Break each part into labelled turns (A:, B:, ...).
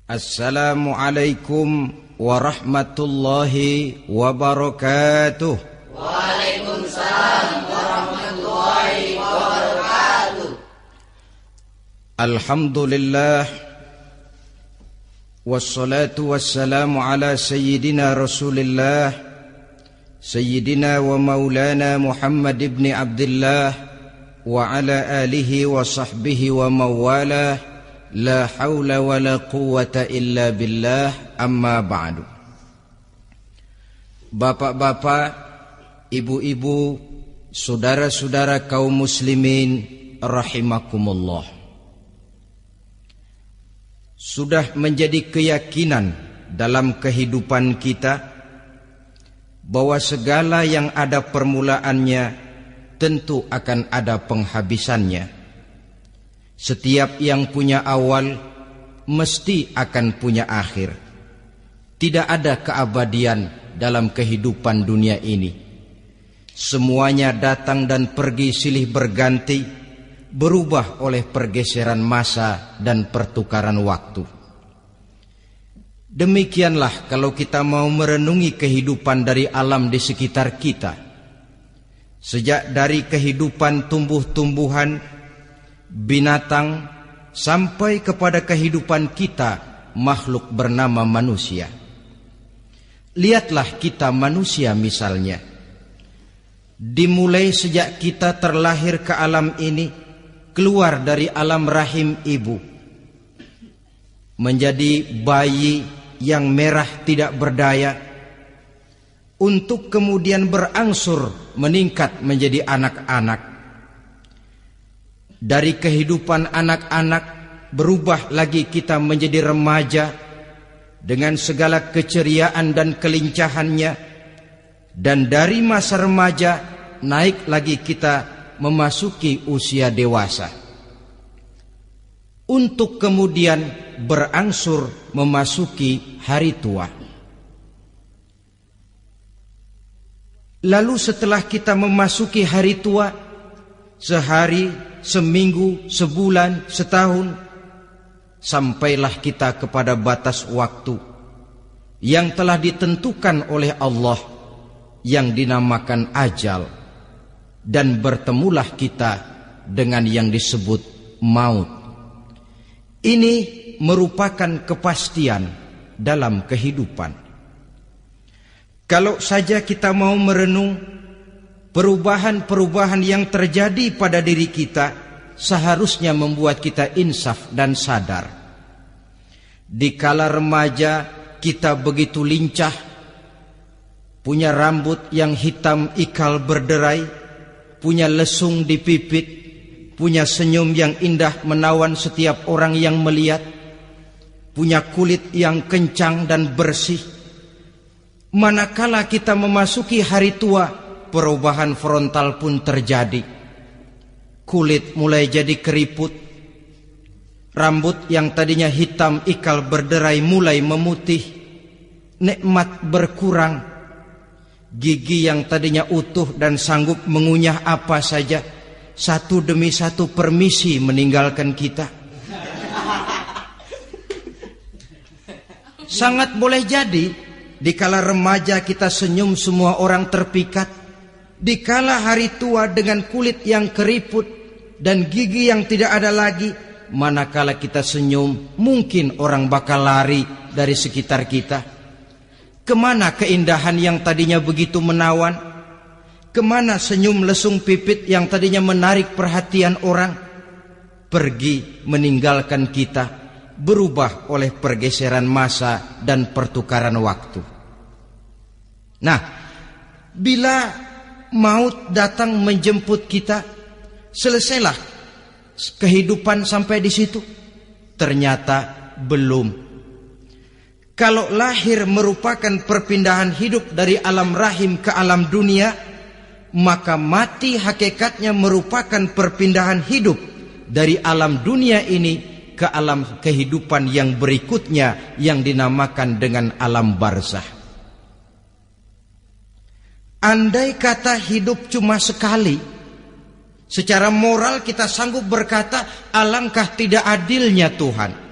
A: Assalamualaikum warahmatullahi wabarakatuh.
B: Waalaikumsalam warahmatullahi wabarakatuh.
A: Alhamdulillah, wassalatu wassalamu ala sayyidina Rasulillah, sayyidina wa maulana Muhammad ibn Abdullah wa ala alihi wa sahbihi wa mawalah. La haula wa la quwwata illa billah, amma ba'du. Bapak-bapak, ibu-ibu, saudara-saudara kaum muslimin rahimakumullah. Sudah menjadi keyakinan dalam kehidupan kita bahwa segala yang ada permulaannya tentu akan ada penghabisannya. Setiap yang punya awal mesti akan punya akhir. Tidak ada keabadian dalam kehidupan dunia ini. Semuanya datang dan pergi silih berganti, berubah oleh pergeseran masa dan pertukaran waktu. Demikianlah kalau kita mau merenungi kehidupan dari alam di sekitar kita. Sejak dari kehidupan tumbuh-tumbuhan, binatang, sampai kepada kehidupan kita, makhluk bernama manusia. Lihatlah kita manusia misalnya. Dimulai sejak kita terlahir ke alam ini, keluar dari alam rahim ibu, menjadi bayi yang merah tidak berdaya, untuk kemudian berangsur meningkat menjadi anak-anak. Dari kehidupan anak-anak berubah lagi kita menjadi remaja dengan segala keceriaan dan kelincahannya, dan dari masa remaja naik lagi kita memasuki usia dewasa, untuk kemudian berangsur memasuki hari tua. Lalu setelah kita memasuki hari tua, sehari, seminggu, sebulan, setahun, sampailah kita kepada batas waktu yang telah ditentukan oleh Allah, yang dinamakan ajal, dan bertemulah kita dengan yang disebut maut. Ini merupakan kepastian dalam kehidupan. Kalau saja kita mau merenung perubahan-perubahan yang terjadi pada diri kita, seharusnya membuat kita insaf dan sadar. Di kala remaja kita begitu lincah, punya rambut yang hitam ikal berderai, punya lesung di pipit, punya senyum yang indah menawan setiap orang yang melihat, punya kulit yang kencang dan bersih. Manakala kita memasuki hari tua, perubahan frontal pun terjadi. Kulit mulai jadi keriput, rambut yang tadinya hitam ikal berderai mulai memutih, nikmat berkurang, gigi yang tadinya utuh dan sanggup mengunyah apa saja, satu demi satu permisi meninggalkan kita. Sangat boleh jadi dikala remaja kita senyum semua orang terpikat, dikala hari tua dengan kulit yang keriput dan gigi yang tidak ada lagi, manakala kita senyum mungkin orang bakal lari dari sekitar kita. Kemana keindahan yang tadinya begitu menawan? Kemana senyum lesung pipit yang tadinya menarik perhatian orang? Pergi meninggalkan kita, berubah oleh pergeseran masa dan pertukaran waktu. Nah, bila maut datang menjemput kita, selesailah kehidupan sampai di situ? Ternyata belum. Kalau lahir merupakan perpindahan hidup dari alam rahim ke alam dunia, maka mati hakikatnya merupakan perpindahan hidup dari alam dunia ini ke alam kehidupan yang berikutnya, yang dinamakan dengan alam barzah. Andai kata hidup cuma sekali, secara moral kita sanggup berkata, alangkah tidak adilnya Tuhan.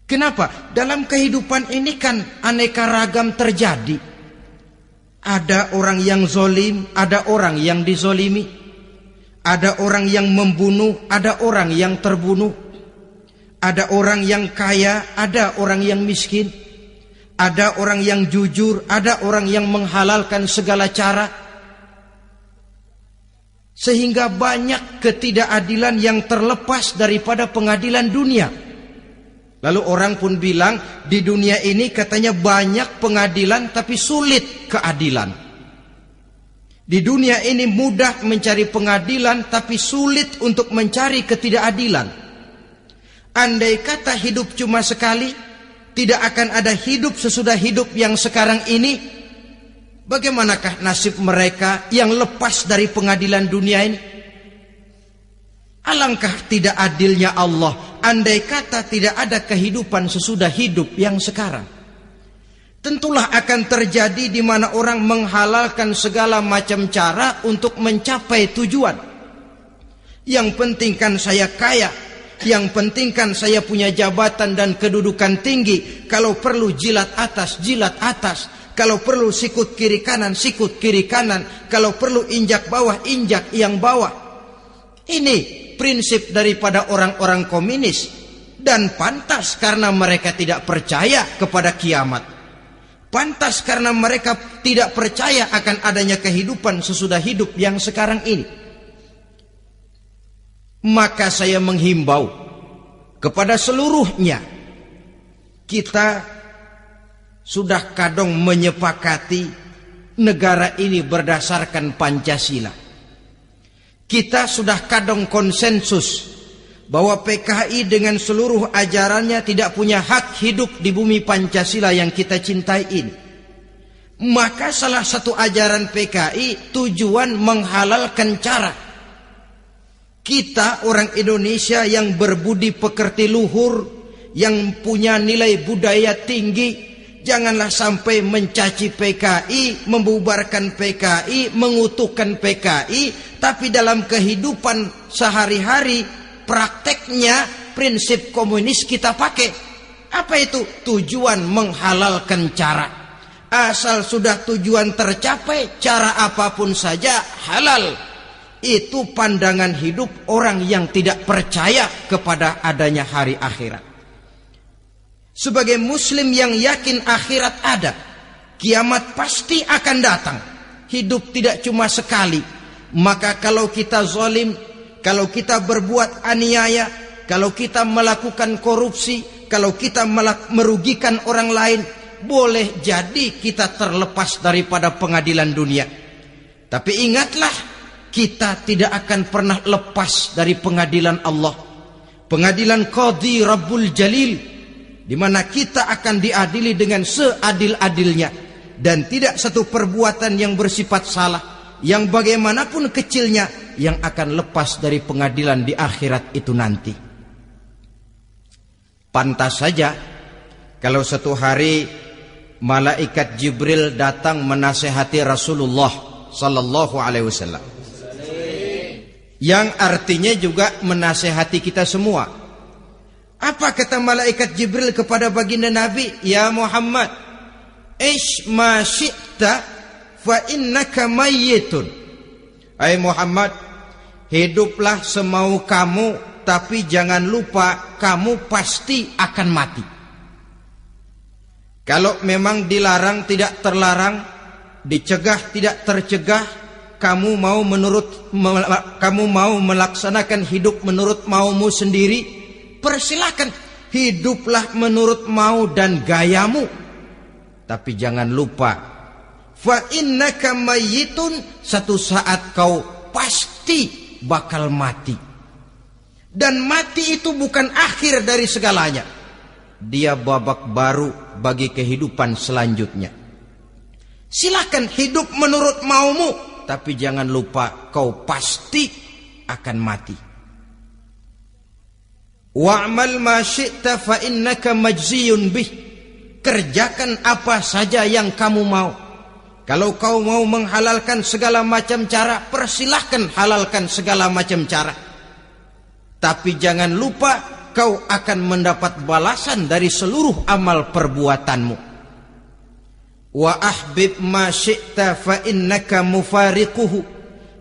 A: Kenapa? Dalam kehidupan ini kan aneka ragam terjadi. Ada orang yang zolim, ada orang yang dizolimi. Ada orang yang membunuh, ada orang yang terbunuh. Ada orang yang kaya, ada orang yang miskin. Ada orang yang jujur, ada orang yang menghalalkan segala cara. Sehingga banyak ketidakadilan yang terlepas daripada pengadilan dunia. Lalu orang pun bilang, di dunia ini katanya banyak pengadilan tapi sulit keadilan. Di dunia ini mudah mencari pengadilan tapi sulit untuk mencari ketidakadilan. Andai kata hidup cuma sekali, tidak akan ada hidup sesudah hidup yang sekarang ini. Bagaimanakah nasib mereka yang lepas dari pengadilan dunia ini? Alangkah tidak adilnya Allah, andai kata tidak ada kehidupan sesudah hidup yang sekarang. Tentulah akan terjadi di mana orang menghalalkan segala macam cara untuk mencapai tujuan. Yang penting kan saya kaya, yang penting kan saya punya jabatan dan kedudukan tinggi. Kalau perlu jilat atas, jilat atas. Kalau perlu sikut kiri kanan, sikut kiri kanan. Kalau perlu injak bawah, injak yang bawah. Ini prinsip daripada orang-orang komunis. Dan pantas karena mereka tidak percaya kepada kiamat. Pantas karena mereka tidak percaya akan adanya kehidupan sesudah hidup yang sekarang ini. Maka saya menghimbau kepada seluruhnya, kita sudah kadang menyepakati negara ini berdasarkan Pancasila. Kita sudah kadang konsensus bahwa PKI dengan seluruh ajarannya tidak punya hak hidup di bumi Pancasila yang kita cintai ini. Maka salah satu ajaran PKI tujuan menghalalkan cara. Kita orang Indonesia yang berbudi pekerti luhur, yang punya nilai budaya tinggi, janganlah sampai mencaci PKI, membubarkan PKI, mengutukkan PKI, tapi dalam kehidupan sehari-hari prakteknya prinsip komunis kita pakai. Apa itu? Tujuan menghalalkan cara. Asal sudah tujuan tercapai, cara apapun saja halal. Itu pandangan hidup orang yang tidak percaya kepada adanya hari akhirat. Sebagai muslim yang yakin akhirat ada, kiamat pasti akan datang. Hidup tidak cuma sekali. Maka kalau kita zalim, kalau kita berbuat aniaya, kalau kita melakukan korupsi, kalau kita merugikan orang lain, boleh jadi kita terlepas daripada pengadilan dunia. Tapi ingatlah, kita tidak akan pernah lepas dari pengadilan Allah. Pengadilan Qadhi Rabbul Jalil, di mana kita akan diadili dengan seadil-adilnya. Dan tidak satu perbuatan yang bersifat salah, yang bagaimanapun kecilnya, yang akan lepas dari pengadilan di akhirat itu nanti. Pantas saja kalau satu hari malaikat Jibril datang menasehati Rasulullah sallallahu alaihi wasallam, yang artinya juga menasehati kita semua. Apa kata malaikat Jibril kepada baginda Nabi? Ya Muhammad, ish ma syi'ta fa innaka mayyitun. Hai Muhammad, hiduplah semau kamu, tapi jangan lupa kamu pasti akan mati. Kalau memang dilarang tidak terlarang, dicegah tidak tercegah, kamu mau melaksanakan hidup menurut maumu sendiri, persilakan, hiduplah menurut mau dan gayamu. Tapi jangan lupa, fa innaka mayyitun, satu saat kau pasti bakal mati. Dan mati itu bukan akhir dari segalanya. Dia babak baru bagi kehidupan selanjutnya. Silakan hidup menurut maumu, tapi jangan lupa kau pasti akan mati. Wa'mal ma syi'ta fa innaka majziyun bih. Kerjakan apa saja yang kamu mau. Kalau kau mau menghalalkan segala macam cara, persilahkan halalkan segala macam cara. Tapi jangan lupa kau akan mendapat balasan dari seluruh amal perbuatanmu. Wa ahbib ma syi'ta fa innaka mufariquhu,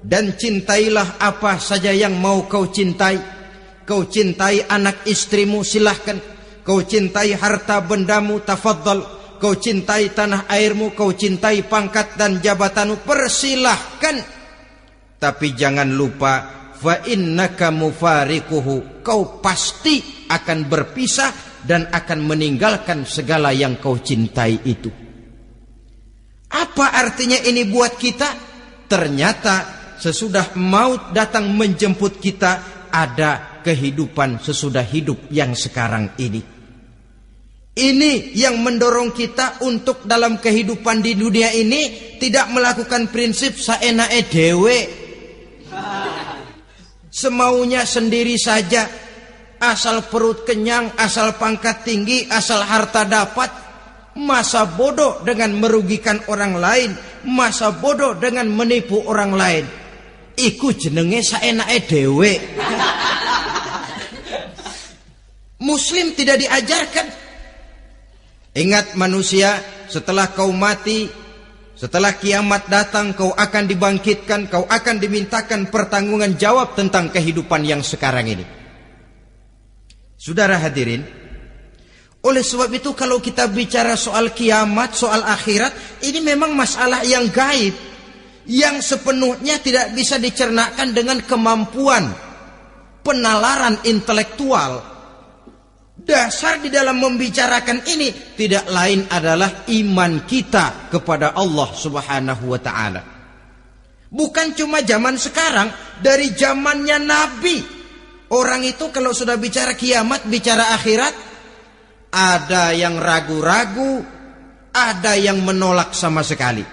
A: dan cintailah apa saja yang mau kau cintai. Kau cintai anak istrimu, silahkan. Kau cintai harta bendamu, tafadhal. Kau cintai tanah airmu, kau cintai pangkat dan jabatanmu, persilahkan. Tapi jangan lupa, fa innaka mufariquhu, kau pasti akan berpisah dan akan meninggalkan segala yang kau cintai itu. Apa artinya ini buat kita? Ternyata sesudah maut datang menjemput kita, ada kehidupan sesudah hidup yang sekarang ini. Ini yang mendorong kita untuk dalam kehidupan di dunia ini tidak melakukan prinsip saenake dewe, semaunya sendiri saja, asal perut kenyang, asal pangkat tinggi, asal harta dapat. Masa bodoh dengan merugikan orang lain, masa bodoh dengan menipu orang lain. Iku jenenge saenake dhewe. Muslim tidak diajarkan. Ingat manusia, setelah kau mati, setelah kiamat datang, kau akan dibangkitkan, kau akan dimintakan pertanggungan jawab tentang kehidupan yang sekarang ini. Saudara hadirin, oleh sebab itu kalau kita bicara soal kiamat, soal akhirat, ini memang masalah yang gaib, yang sepenuhnya tidak bisa dicernakan dengan kemampuan penalaran intelektual. Dasar di dalam membicarakan ini tidak lain adalah iman kita kepada Allah Subhanahu wa ta'ala. Bukan cuma zaman sekarang, dari zamannya Nabi. Orang itu kalau sudah bicara kiamat, bicara akhirat, ada yang ragu-ragu, ada yang menolak sama sekali.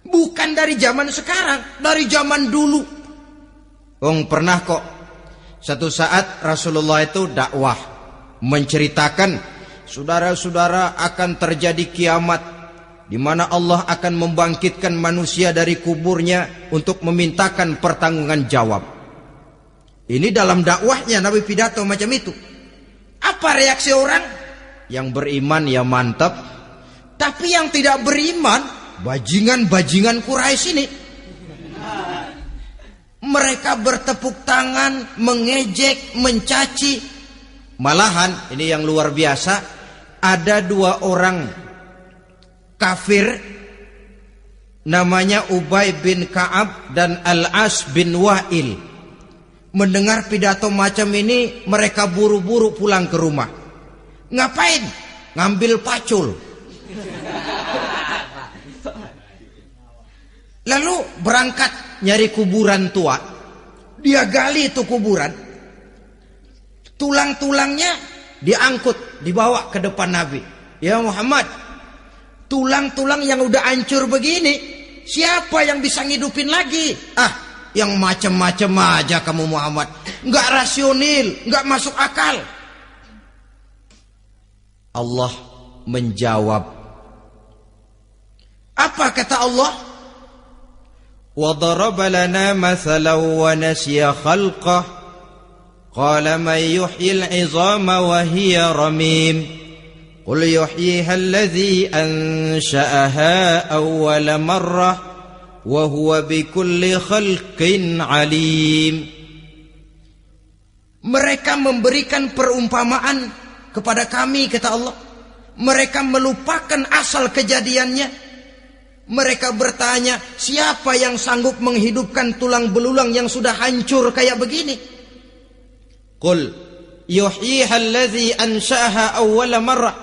A: Bukan dari zaman sekarang, dari zaman dulu. Pernah kok satu saat Rasulullah itu dakwah, menceritakan, saudara-saudara, akan terjadi kiamat di mana Allah akan membangkitkan manusia dari kuburnya untuk memintakan pertanggungan jawab. Ini dalam dakwahnya Nabi pidato macam itu. Apa reaksi orang? Yang beriman ya mantap, tapi yang tidak beriman, bajingan-bajingan Quraisy ini, mereka bertepuk tangan, mengejek, mencaci. Malahan ini yang luar biasa, ada dua orang kafir namanya Ubay bin Ka'ab dan Al-As bin Wa'il. Mendengar pidato macam ini, mereka buru-buru pulang ke rumah. Ngapain? Ngambil pacul. Lalu berangkat nyari kuburan tua. Dia gali itu kuburan. Tulang-tulangnya diangkut, dibawa ke depan Nabi. Ya Muhammad, tulang-tulang yang udah hancur begini, siapa yang bisa ngidupin lagi? Yang macam-macam aja kamu Muhammad. Nggak rasional, nggak masuk akal. Allah menjawab. Apa kata Allah? Wa daraba lana mathalan wa nasiya khalqah. Qala man yuhyil 'izama wa hiya ramim. Qul yuhyiha alladhi ansha'aha awwala marrah wa huwa bikulli khalqin 'alim. Mereka memberikan perumpamaan kepada kami, kata Allah. Mereka melupakan asal kejadiannya. Mereka bertanya, siapa yang sanggup menghidupkan tulang belulang yang sudah hancur kayak begini? Qul yuhyiha allazi ansha'aha awwala marrah.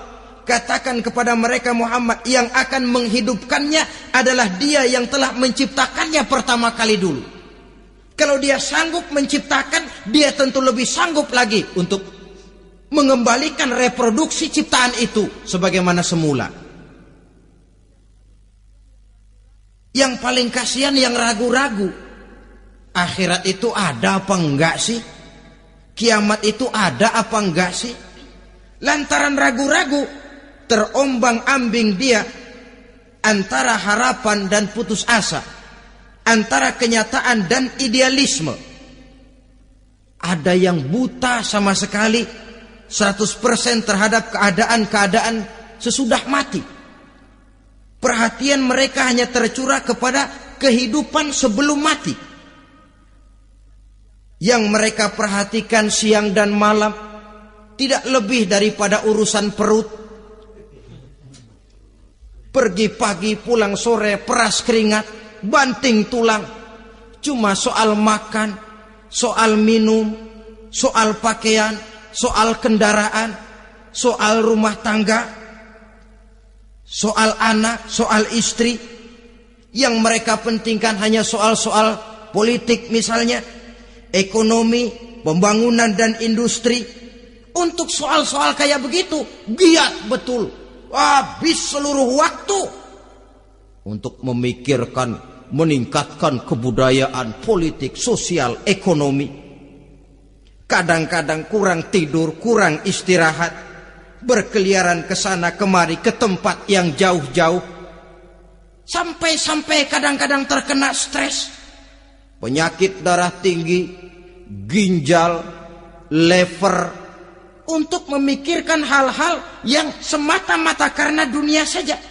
A: Katakan kepada mereka Muhammad, yang akan menghidupkannya adalah Dia yang telah menciptakannya pertama kali dulu. Kalau Dia sanggup menciptakan, Dia tentu lebih sanggup lagi untuk mengembalikan reproduksi ciptaan itu sebagaimana semula. Yang paling kasihan yang ragu-ragu. Akhirat itu ada apa enggak sih? Kiamat itu ada apa enggak sih? Lantaran ragu-ragu, terombang-ambing dia antara harapan dan putus asa, antara kenyataan dan idealisme. Ada yang buta sama sekali 100% terhadap keadaan-keadaan sesudah mati. Perhatian mereka hanya tercurah kepada kehidupan sebelum mati. Yang mereka perhatikan siang dan malam tidak lebih daripada urusan perut. Pergi pagi, pulang sore, peras keringat, banting tulang. Cuma soal makan, soal minum, soal pakaian, soal kendaraan, soal rumah tangga, soal anak, soal istri. Yang mereka pentingkan hanya soal-soal politik misalnya, ekonomi, pembangunan dan industri. Untuk soal-soal kayak begitu, giat betul. Habis seluruh waktu untuk memikirkan, meningkatkan kebudayaan, politik, sosial, ekonomi. Kadang-kadang kurang tidur, kurang istirahat, berkeliaran ke sana kemari ke tempat yang jauh-jauh. Sampai-sampai kadang-kadang terkena stres, penyakit darah tinggi, ginjal, lever, untuk memikirkan hal-hal yang semata-mata karena dunia saja.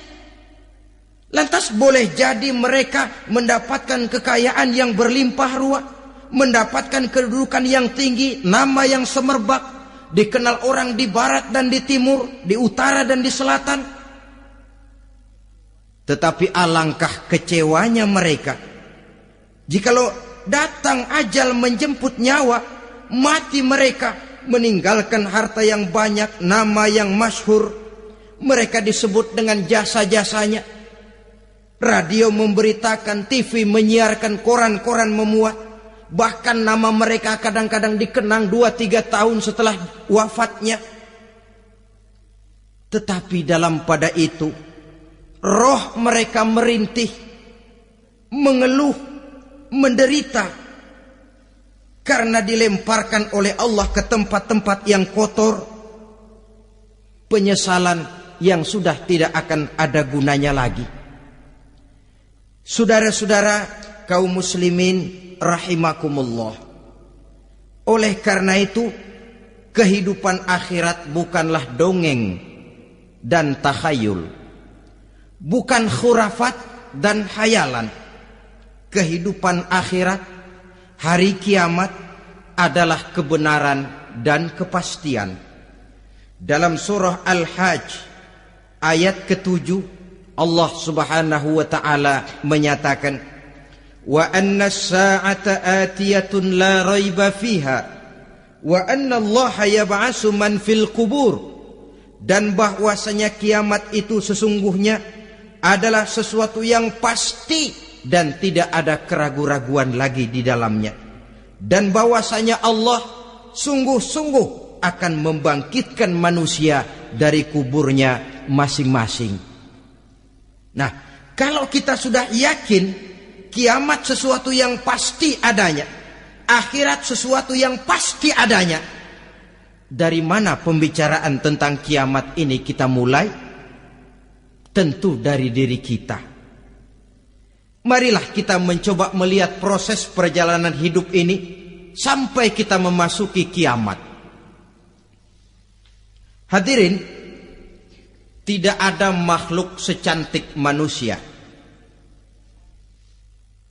A: Lantas boleh jadi mereka mendapatkan kekayaan yang berlimpah ruah, mendapatkan kedudukan yang tinggi, nama yang semerbak, dikenal orang di barat dan di timur, di utara dan di selatan. Tetapi alangkah kecewanya mereka jikalau datang ajal menjemput nyawa, mati mereka, meninggalkan harta yang banyak, nama yang masyhur. Mereka disebut dengan jasa-jasanya. Radio memberitakan, TV menyiarkan, koran-koran memuat. Bahkan nama mereka kadang-kadang dikenang 2-3 tahun setelah wafatnya. Tetapi dalam pada itu, roh mereka merintih, mengeluh, menderita, karena dilemparkan oleh Allah ke tempat-tempat yang kotor. Penyesalan yang sudah tidak akan ada gunanya lagi. Saudara-saudara kaum muslimin rahimakumullah. Oleh karena itu, kehidupan akhirat bukanlah dongeng dan takhayul, bukan khurafat dan hayalan. Kehidupan akhirat, hari kiamat adalah kebenaran dan kepastian. Dalam surah Al-Hajj ayat ke-7, Allah Subhanahu wa taala menyatakan, wa anna as-sa'ata atiyatun la raiba fiha wa anna Allah yab'atsu man fil qubur. Dan bahwasanya kiamat itu sesungguhnya adalah sesuatu yang pasti dan tidak ada keraguan-raguan lagi di dalamnya. Dan bahwasanya Allah sungguh-sungguh akan membangkitkan manusia dari kuburnya masing-masing. Nah, kalau kita sudah yakin kiamat sesuatu yang pasti adanya, akhirat sesuatu yang pasti adanya, dari mana pembicaraan tentang kiamat ini kita mulai? Tentu dari diri kita. Marilah kita mencoba melihat proses perjalanan hidup ini sampai kita memasuki kiamat. Hadirin, tidak ada makhluk secantik manusia.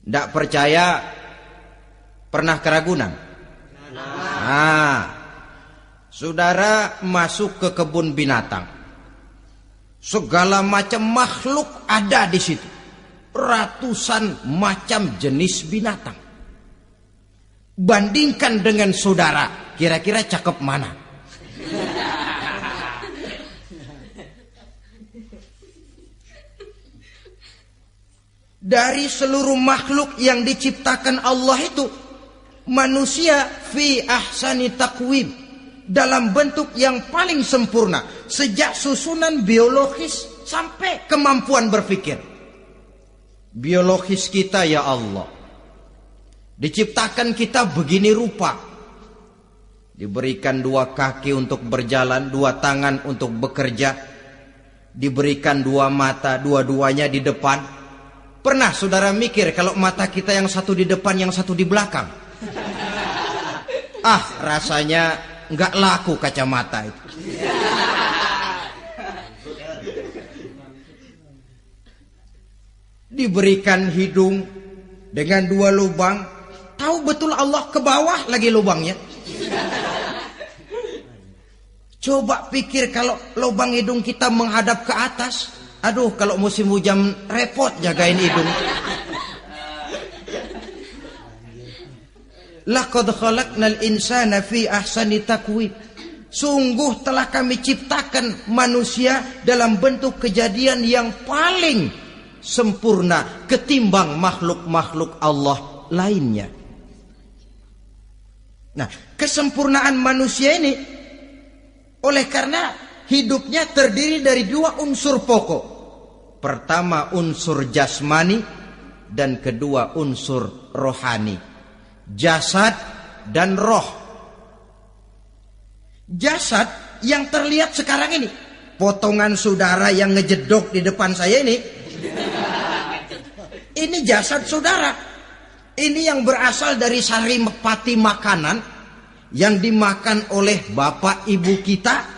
A: Tidak percaya, pernah ke Ragunan? Saudara masuk ke kebun binatang, segala macam makhluk ada di situ. Ratusan macam jenis binatang. Bandingkan dengan saudara, kira-kira cakep mana? Dari seluruh makhluk yang diciptakan Allah itu, manusia fi ahsani taqwim, dalam bentuk yang paling sempurna, sejak susunan biologis sampai kemampuan berpikir. Biologis kita, ya Allah, diciptakan kita begini rupa. Diberikan 2 kaki untuk berjalan, 2 tangan untuk bekerja, diberikan 2 mata, dua-duanya di depan. Pernah saudara mikir kalau mata kita yang satu di depan, yang satu di belakang? rasanya nggak laku kacamata itu. Diberikan hidung dengan 2 lubang, tahu betul Allah ke bawah lagi lubangnya. Coba pikir kalau lubang hidung kita menghadap ke atas. Aduh, kalau musim hujan repot jagain hidung. Laqad khalaqnal insana fi ahsani taqwim. Sungguh telah kami ciptakan manusia dalam bentuk kejadian yang paling sempurna ketimbang makhluk-makhluk Allah lainnya. Nah, kesempurnaan manusia ini oleh karena hidupnya terdiri dari 2 unsur pokok. Pertama unsur jasmani dan kedua unsur rohani. Jasad dan roh. Jasad yang terlihat sekarang ini, potongan saudara yang ngejedok di depan saya ini jasad saudara. Ini yang berasal dari saripati makanan yang dimakan oleh bapak ibu kita.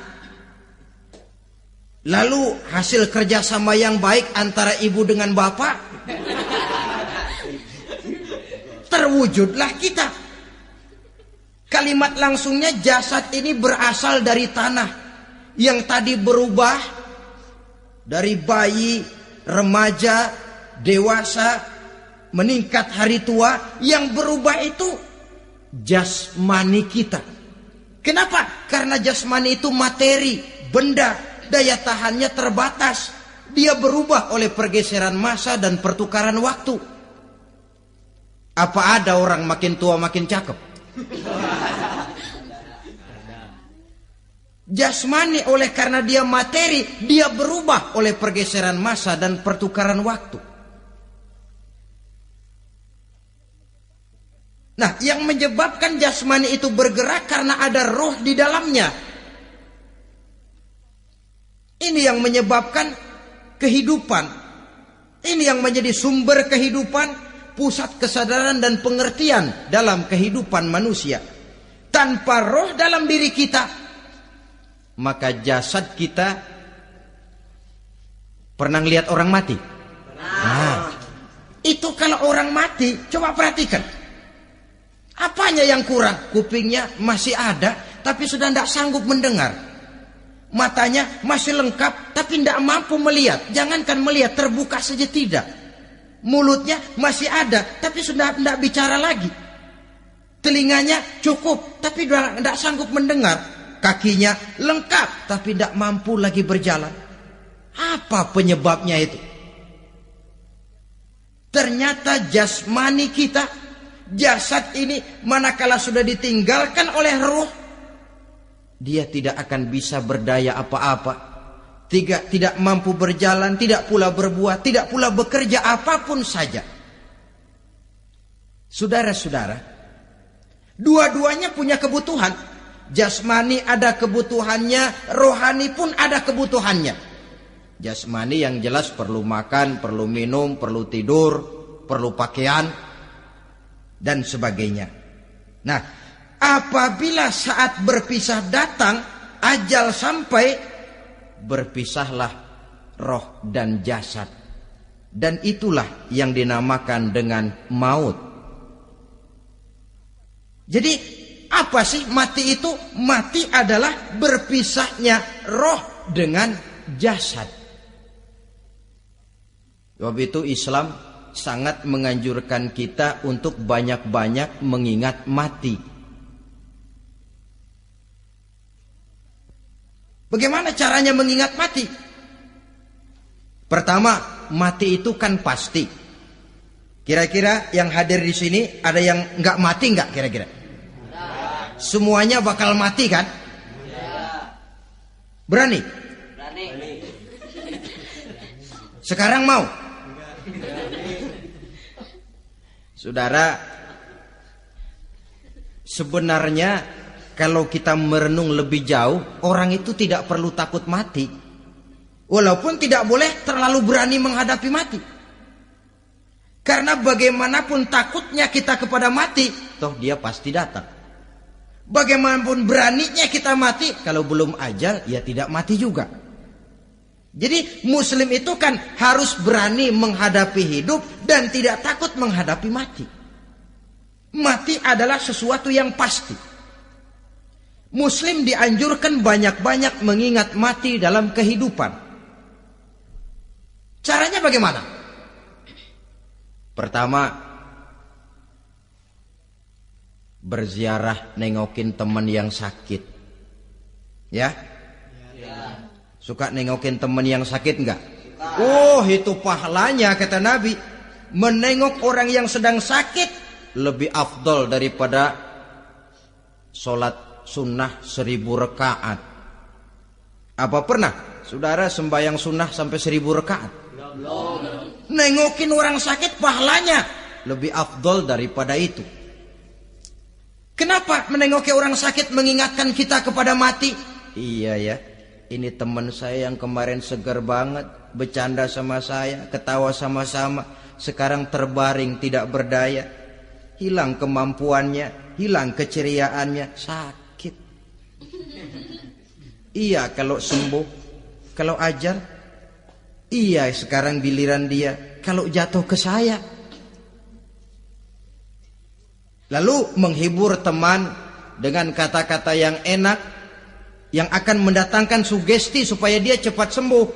A: Lalu hasil kerjasama yang baik antara ibu dengan bapak, terwujudlah kita. Kalimat langsungnya jasad ini berasal dari tanah yang tadi berubah dari bayi, remaja, dewasa, meningkat hari tua. Yang berubah itu jasmani kita. Kenapa? Karena jasmani itu materi, benda, daya tahannya terbatas. Dia berubah oleh pergeseran massa dan pertukaran waktu. Apa ada orang makin tua makin cakep? Jasmani oleh karena dia materi, dia berubah oleh pergeseran massa dan pertukaran waktu. Nah, yang menyebabkan jasmani itu bergerak karena ada roh di dalamnya. Ini yang menyebabkan kehidupan. Ini yang menjadi sumber kehidupan, pusat kesadaran dan pengertian dalam kehidupan manusia. Tanpa roh dalam diri kita, maka jasad kita pernah lihat orang mati? Nah, itu kalau orang mati, coba perhatikan. Apanya yang kurang? Kupingnya masih ada, tapi sudah tidak sanggup mendengar. Matanya masih lengkap, tapi tidak mampu melihat. Jangankan melihat, terbuka saja tidak. Mulutnya masih ada, tapi sudah tidak bicara lagi. Telinganya cukup, tapi sudah tidak sanggup mendengar. Kakinya lengkap, tapi tidak mampu lagi berjalan. Apa penyebabnya itu? Ternyata jasmani kita, jasad ini manakala sudah ditinggalkan oleh ruh, dia tidak akan bisa berdaya apa-apa, tidak mampu berjalan, tidak pula berbuat, tidak pula bekerja apapun saja. Saudara-saudara, dua-duanya punya kebutuhan. Jasmani ada kebutuhannya, rohani pun ada kebutuhannya. Jasmani yang jelas perlu makan, perlu minum, perlu tidur, perlu pakaian, dan sebagainya. Nah, apabila saat berpisah datang, ajal sampai, berpisahlah roh dan jasad. Dan itulah yang dinamakan dengan maut. Jadi, apa sih mati itu? Mati adalah berpisahnya roh dengan jasad. Sebab itu Islam sangat menganjurkan kita untuk banyak-banyak mengingat mati. Bagaimana caranya mengingat mati? Pertama, mati itu kan pasti. Kira-kira yang hadir di sini ada yang nggak mati nggak kira-kira? Semuanya bakal mati kan? Berani? Berani. Sekarang mau? Saudara, sebenarnya kalau kita merenung lebih jauh, orang itu tidak perlu takut mati. Walaupun tidak boleh terlalu berani menghadapi mati. Karena bagaimanapun takutnya kita kepada mati, toh dia pasti datang. Bagaimanapun beraninya kita mati, kalau belum ajal ya tidak mati juga. Jadi muslim itu kan harus berani menghadapi hidup dan tidak takut menghadapi mati. Mati adalah sesuatu yang pasti. Muslim dianjurkan banyak-banyak mengingat mati dalam kehidupan. Caranya bagaimana? Pertama, berziarah nengokin teman yang sakit. Ya? Suka nengokin teman yang sakit enggak? Oh, itu pahalanya kata Nabi. Menengok orang yang sedang sakit lebih afdol daripada sholat sunnah 1000 rakaat. Apa pernah saudara sembahyang sunnah sampai 1000 rakaat? Nengokin orang sakit pahalanya lebih afdol daripada itu. Kenapa menengoki orang sakit mengingatkan kita kepada mati? Iya ya, ini teman saya yang kemarin segar banget, bercanda sama saya, ketawa sama-sama, sekarang terbaring tidak berdaya, hilang kemampuannya, hilang keceriaannya, sakit. Iya kalau sembuh, kalau ajal, iya sekarang giliran dia, kalau jatuh ke saya. Lalu menghibur teman dengan kata-kata yang enak, yang akan mendatangkan sugesti supaya dia cepat sembuh.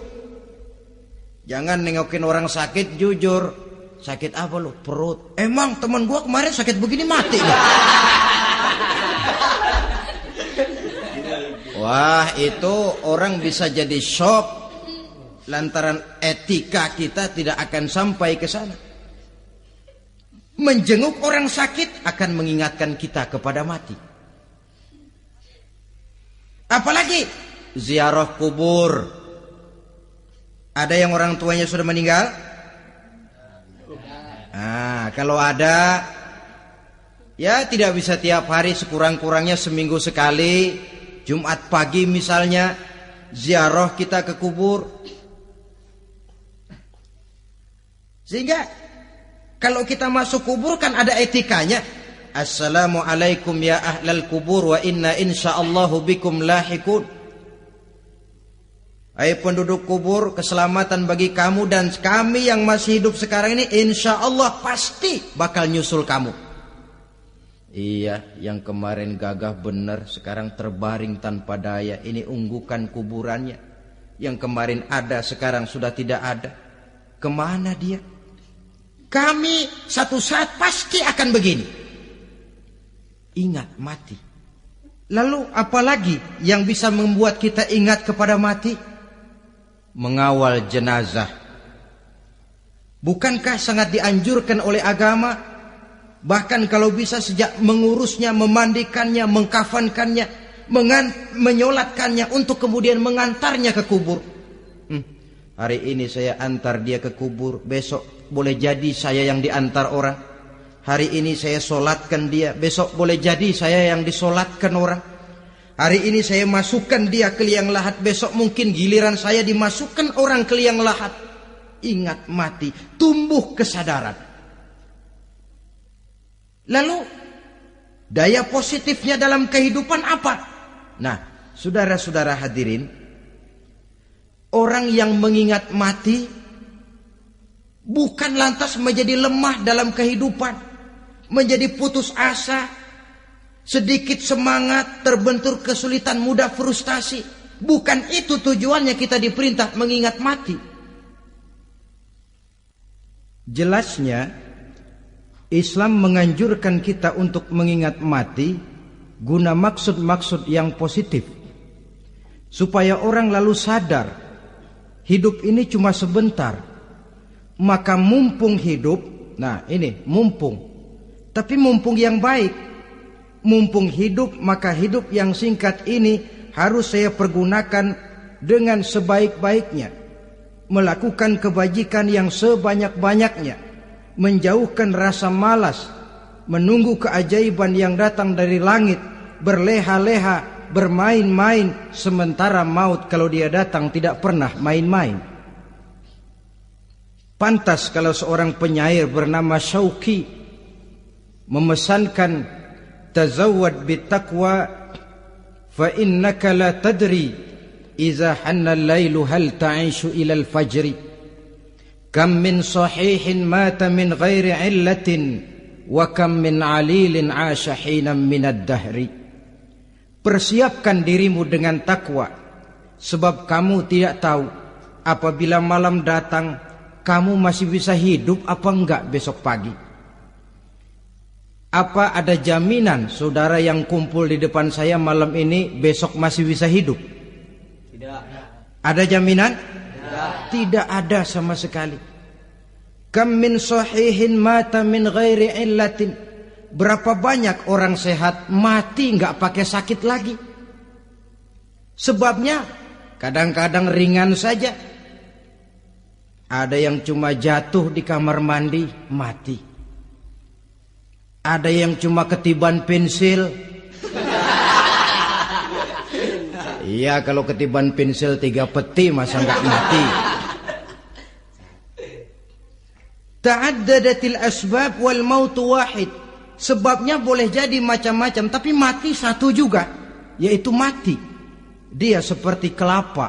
A: Jangan nengokin orang sakit jujur. Sakit apa lu? Perut. Emang teman gua kemarin sakit begini mati gak? Wah, itu orang bisa jadi shock lantaran etika kita tidak akan sampai ke sana. Menjenguk orang sakit akan mengingatkan kita kepada mati. Apalagi ziarah kubur. Ada yang orang tuanya sudah meninggal? Kalau ada, ya tidak bisa tiap hari, sekurang-kurangnya seminggu sekali, Jumat pagi misalnya, ziarah kita ke kubur. Sehingga kalau kita masuk kubur kan ada etikanya. Assalamualaikum ya ahlal kubur wa inna insyaallahu bikum lahikun. Hai penduduk kubur, keselamatan bagi kamu dan kami yang masih hidup sekarang ini insyaallah pasti bakal nyusul kamu. Iya, yang kemarin gagah benar sekarang terbaring tanpa daya. Ini unggukan kuburannya. Yang kemarin ada sekarang sudah tidak ada. Kemana dia? Kami satu saat pasti akan begini. Ingat mati. Lalu apalagi yang bisa membuat kita ingat kepada mati? Mengawal jenazah. Bukankah sangat dianjurkan oleh agama? Bahkan kalau bisa sejak mengurusnya, memandikannya, mengkafankannya, menyolatkannya untuk kemudian mengantarnya ke kubur. Hari ini saya antar dia ke kubur, besok boleh jadi saya yang diantar orang. Hari ini saya solatkan dia, besok boleh jadi saya yang disolatkan orang. Hari ini saya masukkan dia ke liang lahat, besok mungkin giliran saya dimasukkan orang ke liang lahat. Ingat mati, tumbuh kesadaran. Lalu daya positifnya dalam kehidupan apa? Nah, saudara-saudara hadirin, orang yang mengingat mati bukan lantas menjadi lemah dalam kehidupan, menjadi putus asa, sedikit semangat, terbentur kesulitan, mudah frustasi. Bukan itu tujuannya kita diperintah mengingat mati. Jelasnya Islam menganjurkan kita untuk mengingat mati guna maksud-maksud yang positif, supaya orang lalu sadar hidup ini cuma sebentar. Maka mumpung hidup, nah ini mumpung, tapi mumpung yang baik. Mumpung hidup, maka hidup yang singkat ini harus saya pergunakan dengan sebaik-baiknya, melakukan kebajikan yang sebanyak-banyaknya, menjauhkan rasa malas, menunggu keajaiban yang datang dari langit, berleha-leha, bermain-main, sementara maut kalau dia datang tidak pernah main-main. Pantas kalau seorang penyair bernama Syauqi memesankan tazawwad bittaqwa fa innaka la tadri idza hanna al-lailu hal ta'ishu ila al-fajri kam min sahihin mata min ghairi illatin wa kam min alilin 'asha hinan min ad-dahri. Persiapkan dirimu dengan takwa, sebab kamu tidak tahu apabila malam datang kamu masih bisa hidup apa enggak besok pagi. Apa ada jaminan saudara yang kumpul di depan saya malam ini besok masih bisa hidup?
B: Tidak.
A: Ada jaminan?
B: Tidak.
A: Tidak ada sama sekali. Kam min sahihin mata min ghairi illatin. Berapa banyak orang sehat mati enggak pakai sakit lagi. Sebabnya kadang-kadang ringan saja. Ada yang cuma jatuh di kamar mandi mati. Ada yang cuma ketiban pensil. Iya, kalau ketiban pensil 3 peti masa enggak mati. Ta'addadatil asbab wal mautu wahid. Sebabnya boleh jadi macam-macam, tapi mati satu juga, yaitu mati. Dia seperti kelapa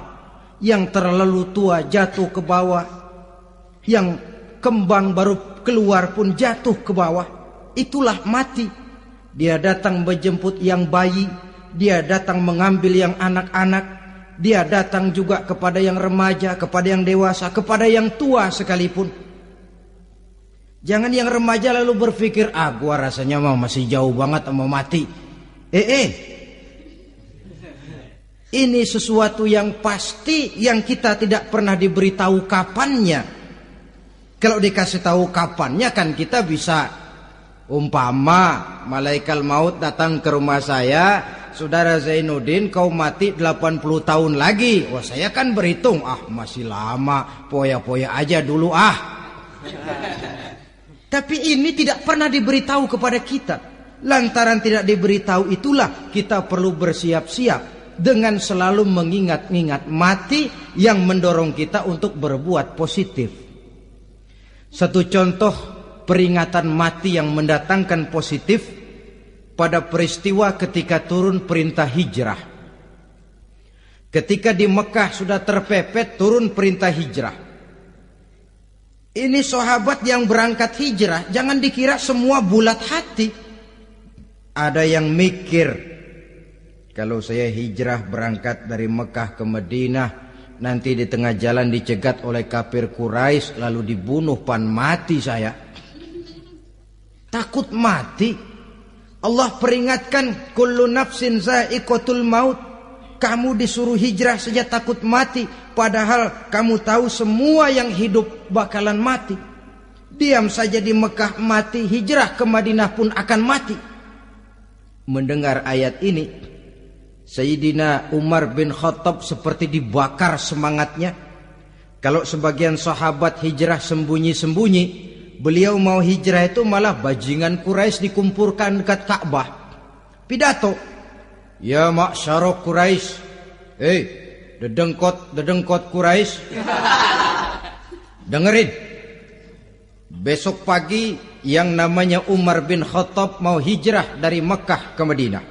A: yang terlalu tua jatuh ke bawah, yang kembang baru keluar pun jatuh ke bawah. Itulah mati. Dia datang menjemput yang bayi, dia datang mengambil yang anak-anak, dia datang juga kepada yang remaja, kepada yang dewasa, kepada yang tua sekalipun. Jangan yang remaja lalu berpikir, gua rasanya masih jauh banget mau mati. Ini sesuatu yang pasti yang kita tidak pernah diberitahu kapannya. Kalau dikasih tahu kapannya kan kita bisa. Umpama malaikat maut datang ke rumah saya, saudara Zainuddin kau mati 80 tahun lagi. Wah, saya kan berhitung, masih lama, poya-poya aja dulu Tapi ini tidak pernah diberitahu kepada kita. Lantaran tidak diberitahu itulah kita perlu bersiap-siap dengan selalu mengingat-ingat mati yang mendorong kita untuk berbuat positif. Satu contoh peringatan mati yang mendatangkan positif pada peristiwa ketika turun perintah hijrah. Ketika di Mekah sudah terpepet turun perintah hijrah. Ini sahabat yang berangkat hijrah, jangan dikira semua bulat hati. Ada yang mikir, kalau saya hijrah berangkat dari Mekah ke Madinah, nanti di tengah jalan dicegat oleh kafir Quraisy lalu dibunuh mati saya. Takut mati. Allah peringatkan, kullu nafsin za'iqatul maut. Kamu disuruh hijrah saja takut mati, padahal kamu tahu semua yang hidup bakalan mati. Diam saja di Mekah mati, hijrah ke Madinah pun akan mati. Mendengar ayat ini, Sayyidina Umar bin Khattab seperti dibakar semangatnya. Kalau sebagian sahabat hijrah sembunyi-sembunyi, beliau mau hijrah itu malah bajingan Quraisy dikumpulkan dekat Ka'bah. Pidato, ya ma'syarah Quraisy, dedengkot Quraisy, dengerin. Besok pagi yang namanya Umar bin Khattab mau hijrah dari Mekah ke Madinah.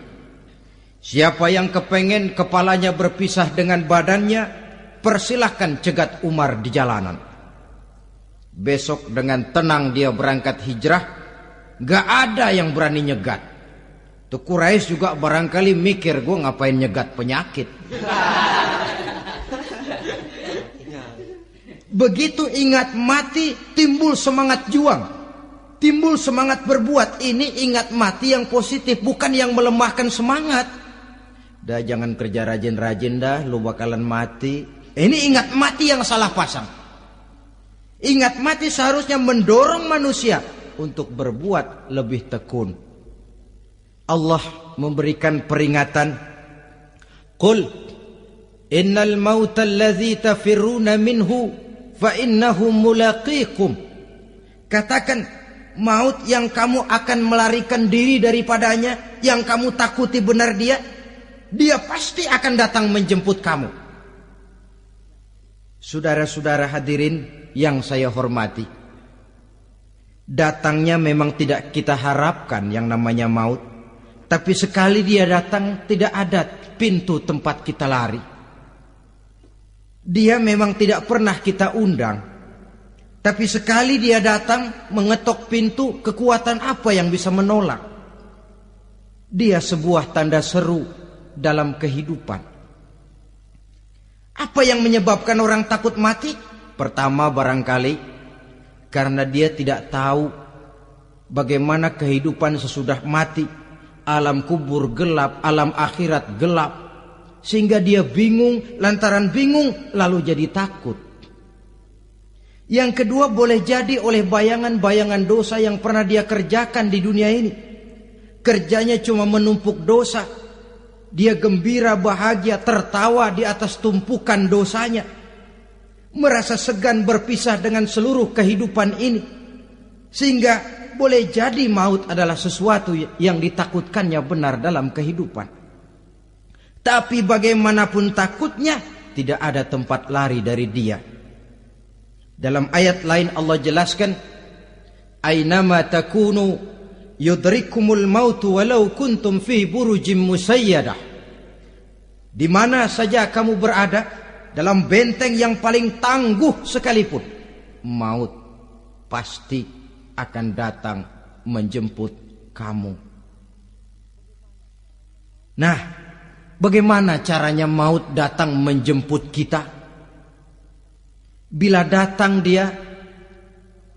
A: Siapa yang kepengen kepalanya berpisah dengan badannya, persilahkan cegat Umar di jalanan. Besok dengan tenang dia berangkat hijrah, gak ada yang berani nyegat. Tuh Quraisy juga barangkali mikir, gue ngapain nyegat penyakit. Begitu ingat mati, timbul semangat juang, timbul semangat berbuat. Ini ingat mati yang positif, bukan yang melemahkan semangat. Dah jangan kerja rajin-rajin dah, lu bakalan mati. Ini ingat mati yang salah pasang. Ingat mati seharusnya mendorong manusia untuk berbuat lebih tekun. Allah memberikan peringatan, Qul innal mauta allazi tafirruna minhu fa innahu mulaqikum. Katakan, maut yang kamu akan melarikan diri daripadanya, yang kamu takuti benar dia pasti akan datang menjemput kamu. Saudara-saudara hadirin yang saya hormati, datangnya memang tidak kita harapkan yang namanya maut, Tapi sekali dia datang, tidak ada pintu tempat kita lari. Dia memang tidak pernah kita undang. Tapi sekali dia datang, mengetok pintu, kekuatan apa yang bisa menolak? Dia sebuah tanda seru dalam kehidupan. Apa yang menyebabkan orang takut mati? Pertama barangkali karena dia tidak tahu bagaimana kehidupan sesudah mati. Alam kubur gelap, alam akhirat gelap. Sehingga dia bingung, lantaran bingung lalu jadi takut. Yang kedua boleh jadi oleh bayangan-bayangan dosa yang pernah dia kerjakan di dunia ini. Kerjanya cuma menumpuk dosa. Dia gembira, bahagia, tertawa di atas tumpukan dosanya. Merasa segan berpisah dengan seluruh kehidupan ini. Sehingga boleh jadi maut adalah sesuatu yang ditakutkannya benar dalam kehidupan. Tapi bagaimanapun takutnya, tidak ada tempat lari dari dia. Dalam ayat lain Allah jelaskan, Aynama takunu yudrikumul mautu walau kuntum fi burujim musayyadah. Di mana saja kamu berada, dalam benteng yang paling tangguh sekalipun, maut pasti akan datang menjemput kamu. Nah, bagaimana caranya maut datang menjemput kita? Bila datang dia,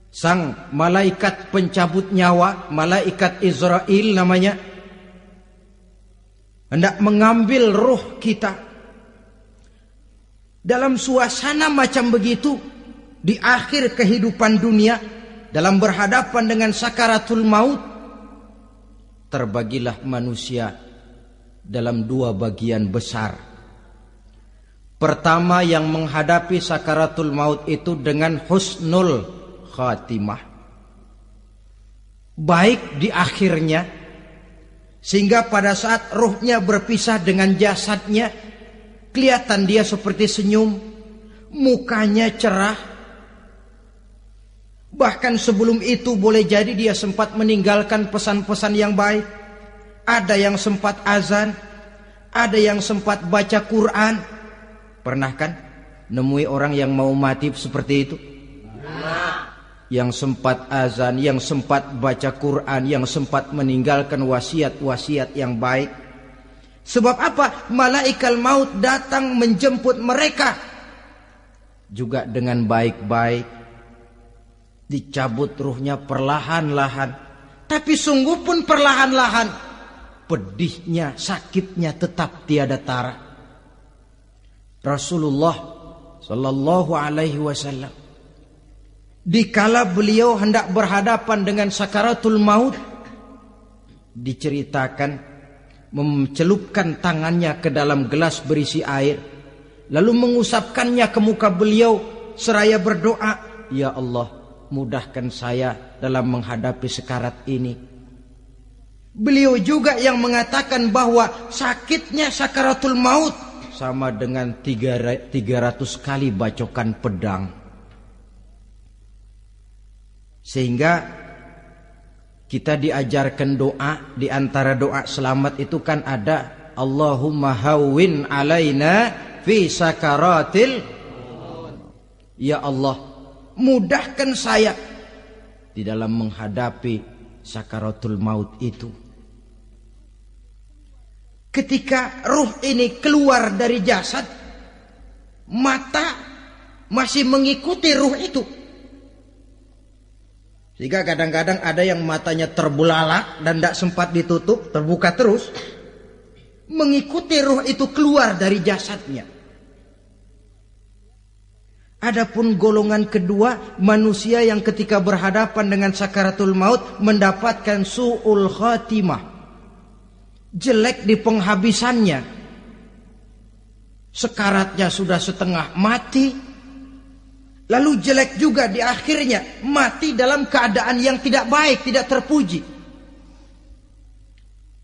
A: sang malaikat pencabut nyawa, malaikat Israel namanya, hendak mengambil ruh kita. Dalam suasana macam begitu, di akhir kehidupan dunia, dalam berhadapan dengan sakaratul maut, terbagilah manusia dalam dua bagian besar. Pertama, yang menghadapi sakaratul maut itu dengan husnul khatimah, baik di akhirnya, sehingga pada saat ruhnya berpisah dengan jasadnya, kelihatan dia seperti senyum, mukanya cerah. Bahkan sebelum itu boleh jadi dia sempat meninggalkan pesan-pesan yang baik. Ada yang sempat azan, ada yang sempat baca Quran. Pernah kan nemui orang yang mau mati seperti itu? Yang sempat azan, yang sempat baca Quran, yang sempat meninggalkan wasiat-wasiat yang baik. Sebab apa? Malaikat maut datang menjemput mereka juga dengan baik-baik. Dicabut ruhnya perlahan-lahan, tapi sungguh pun perlahan-lahan. Pedihnya, sakitnya tetap tiada tara. Rasulullah Sallallahu Alaihi Wasallam, dikala beliau hendak berhadapan dengan sakaratul maut, diceritakan mencelupkan tangannya ke dalam gelas berisi air, lalu mengusapkannya ke muka beliau seraya berdoa, Ya Allah, mudahkan saya dalam menghadapi sekarat ini. Beliau juga yang mengatakan bahwa sakitnya sakaratul maut sama dengan 300 kali bacokan pedang. Sehingga kita diajarkan doa. Di antara doa selamat itu kan ada Allahumma hawwin alaina fi sakaratil. Ya Allah, mudahkan saya di dalam menghadapi sakaratul maut itu. Ketika ruh ini keluar dari jasad, mata masih mengikuti ruh itu. Sehingga kadang-kadang ada yang matanya terbelalak dan tidak sempat ditutup, terbuka terus, mengikuti ruh itu keluar dari jasadnya. Adapun golongan kedua, manusia yang ketika berhadapan dengan sakaratul maut mendapatkan su'ul khatimah, jelek di penghabisannya. Sekaratnya sudah setengah mati, lalu jelek juga di akhirnya, mati dalam keadaan yang tidak baik, tidak terpuji.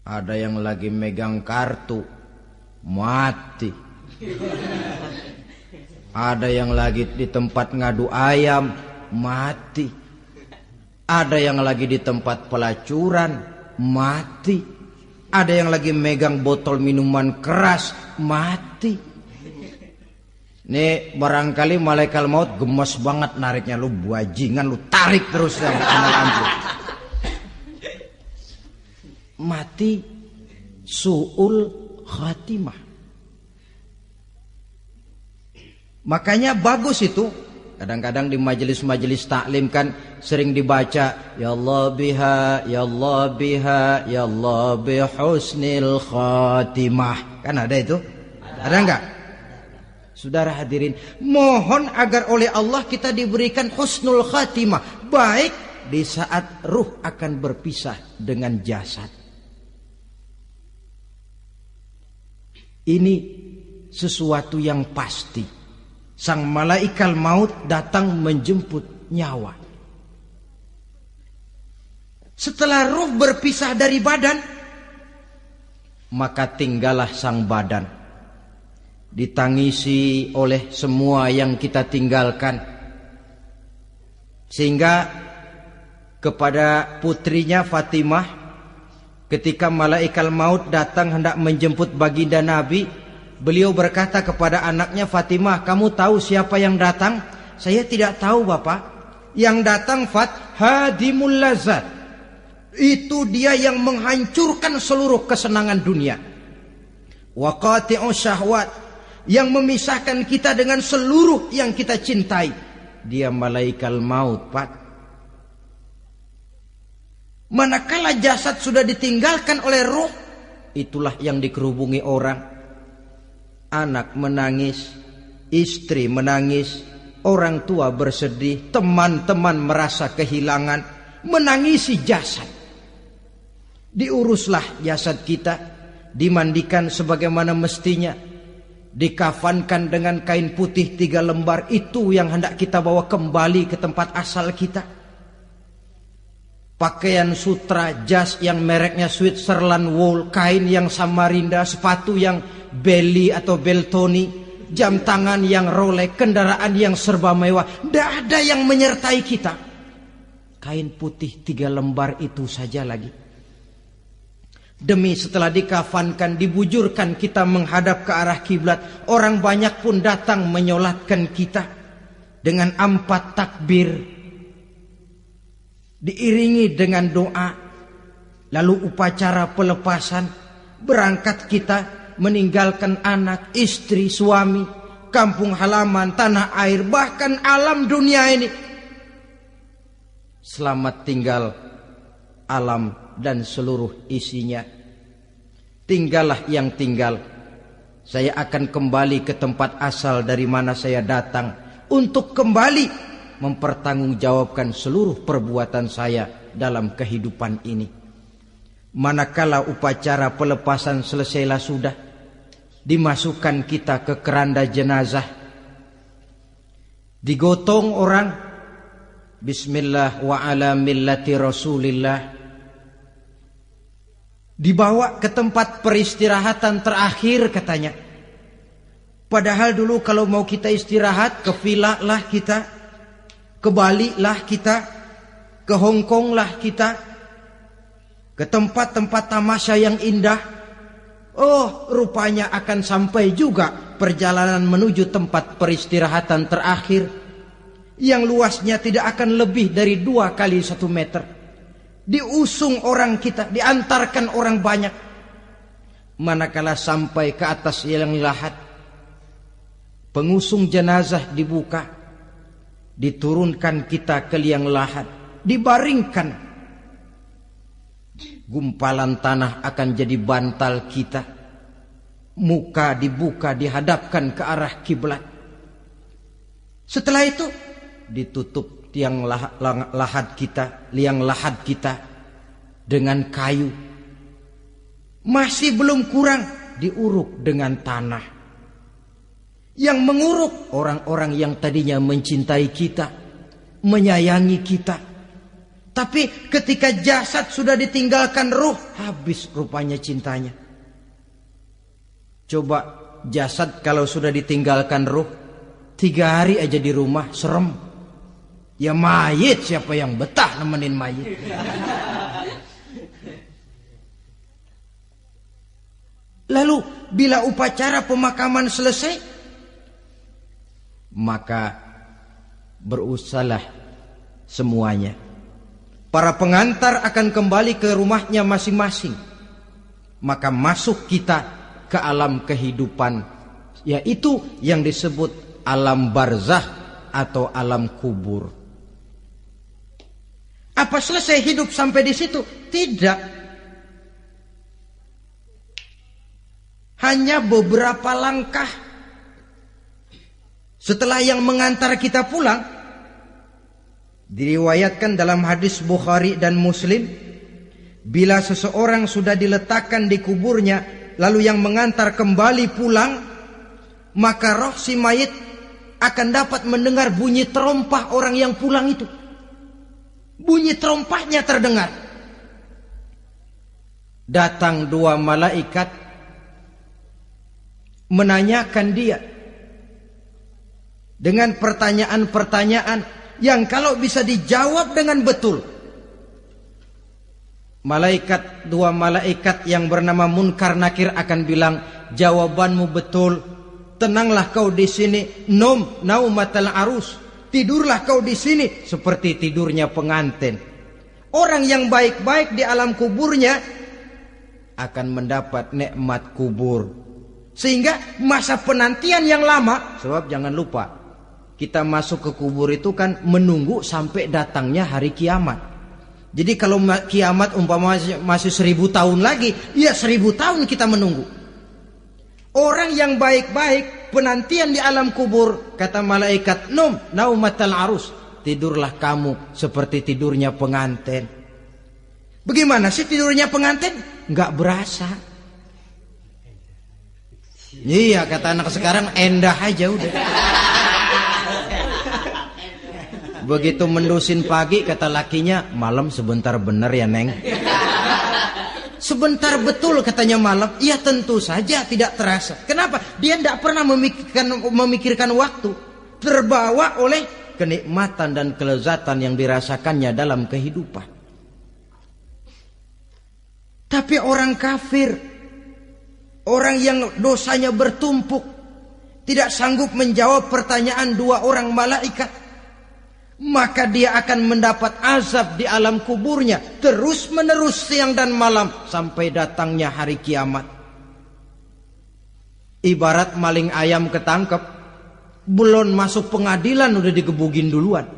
A: Ada yang lagi megang kartu, mati. Ada yang lagi di tempat ngadu ayam, mati. Ada yang lagi di tempat pelacuran, mati. Ada yang lagi megang botol minuman keras, mati. Nih barangkali malaikat maut gemes banget nariknya, lu bajingan, lu tarik terus ya, mati su'ul khatimah. Makanya bagus itu. Kadang-kadang di majelis-majelis taklim kan sering dibaca, ya Allah biha, ya Allah biha, ya Allah bihusnil khatimah. Kan ada itu? Ada enggak? Saudara hadirin, mohon agar oleh Allah kita diberikan husnul khatimah, baik di saat ruh akan berpisah dengan jasad. Ini sesuatu yang pasti. Sang malaikat maut datang menjemput nyawa. Setelah ruh berpisah dari badan, maka tinggallah sang badan, ditangisi oleh semua yang kita tinggalkan. Sehingga kepada putrinya Fatimah, ketika malaikat maut datang hendak menjemput baginda Nabi, beliau berkata kepada anaknya, Fatimah, kamu tahu siapa yang datang? Saya tidak tahu, Bapak. Yang datang hadimul lazat. Itu dia yang menghancurkan seluruh kesenangan dunia. Wa qati'u syahwat, yang memisahkan kita dengan seluruh yang kita cintai. Dia malaikat maut, Pak. Manakala jasad sudah ditinggalkan oleh ruh, itulah yang dikerubungi orang. Anak menangis, istri menangis, orang tua bersedih, teman-teman merasa kehilangan, menangisi jasad. Diuruslah jasad kita, dimandikan sebagaimana mestinya, dikafankan dengan kain putih 3 lembar, itu yang hendak kita bawa kembali ke tempat asal kita. Pakaian sutra, jas yang mereknya Switzerland wool, kain yang Samarinda, sepatu yang Belly atau Beltoni, jam tangan yang Rolex, kendaraan yang serba mewah, tidak ada yang menyertai kita. Kain putih 3 lembar itu saja lagi. Demi setelah dikafankan, dibujurkan kita menghadap ke arah kiblat, orang banyak pun datang menyolatkan kita dengan 4 takbir, diiringi dengan doa. Lalu upacara pelepasan, berangkat kita meninggalkan anak, istri, suami, kampung halaman, tanah air, bahkan alam dunia ini. Selamat tinggal alam dan seluruh isinya. Tinggallah yang tinggal. Saya akan kembali ke tempat asal dari mana saya datang, untuk kembali mempertanggungjawabkan seluruh perbuatan saya dalam kehidupan ini. Manakala upacara pelepasan selesailah sudah, dimasukkan kita ke keranda jenazah, digotong orang, bismillah wa ala millati rasulillah, dibawa ke tempat peristirahatan terakhir katanya. Padahal dulu kalau mau kita istirahat, ke villa lah kita, ke Bali lah kita, ke Hong Kong lah kita, ke tempat-tempat tamasya yang indah. Oh, rupanya akan sampai juga perjalanan menuju tempat peristirahatan terakhir, yang luasnya tidak akan lebih dari 2 kali 1 meter. Diusung orang kita, diantarkan orang banyak. Manakala sampai ke atas liang lahat, pengusung jenazah dibuka, diturunkan kita ke liang lahat, dibaringkan. Gumpalan tanah akan jadi bantal kita. Muka dibuka, dihadapkan ke arah kiblat. Setelah itu ditutup liang lahat kita dengan kayu. Masih belum kurang, diuruk dengan tanah. Yang menguruk orang-orang yang tadinya mencintai kita, menyayangi kita. Tapi ketika jasad sudah ditinggalkan ruh, habis rupanya cintanya. Coba jasad kalau sudah ditinggalkan ruh, 3 hari aja di rumah, serem. Ya mayit, siapa yang betah nemenin mayit? Lalu bila upacara pemakaman selesai, maka berusahalah semuanya. Para pengantar akan kembali ke rumahnya masing-masing. Maka masuk kita ke alam kehidupan, yaitu yang disebut alam barzakh atau alam kubur. Apa selesai hidup sampai di situ? Tidak. Hanya beberapa langkah setelah yang mengantar kita pulang. Diriwayatkan dalam hadis Bukhari dan Muslim, bila seseorang sudah diletakkan di kuburnya, lalu yang mengantar kembali pulang, maka roh si mayit akan dapat mendengar bunyi terompah orang yang pulang itu. Bunyi terompahnya terdengar. Datang dua malaikat menanyakan dia dengan pertanyaan-pertanyaan yang kalau bisa dijawab dengan betul, dua malaikat yang bernama Munkar Nakir akan bilang, jawabanmu betul, tenanglah kau di sini, naumatal arus, tidurlah kau di sini seperti tidurnya pengantin. Orang yang baik-baik di alam kuburnya akan mendapat nikmat kubur. Sehingga masa penantian yang lama, sebab jangan lupa, kita masuk ke kubur itu kan menunggu sampai datangnya hari kiamat. Jadi kalau kiamat umpama masih 1000 tahun lagi, ya 1000 tahun kita menunggu. Orang yang baik-baik penantian di alam kubur, kata malaikat, naumatal arus, tidurlah kamu seperti tidurnya pengantin. Bagaimana sih tidurnya pengantin? Nggak berasa. Iya, kata anak sekarang, endah aja udah. Begitu mendusin pagi, kata lakinya, malam sebentar bener ya Neng. Sebentar betul katanya malam. Iya tentu saja tidak terasa. Kenapa? Dia tidak pernah memikirkan waktu. Terbawa oleh kenikmatan dan kelezatan yang dirasakannya dalam kehidupan. Tapi orang kafir, orang yang dosanya bertumpuk, tidak sanggup menjawab pertanyaan dua orang malaikat, maka dia akan mendapat azab di alam kuburnya terus menerus siang dan malam sampai datangnya hari kiamat. Ibarat maling ayam ketangkep, belum masuk pengadilan udah digebugin duluan.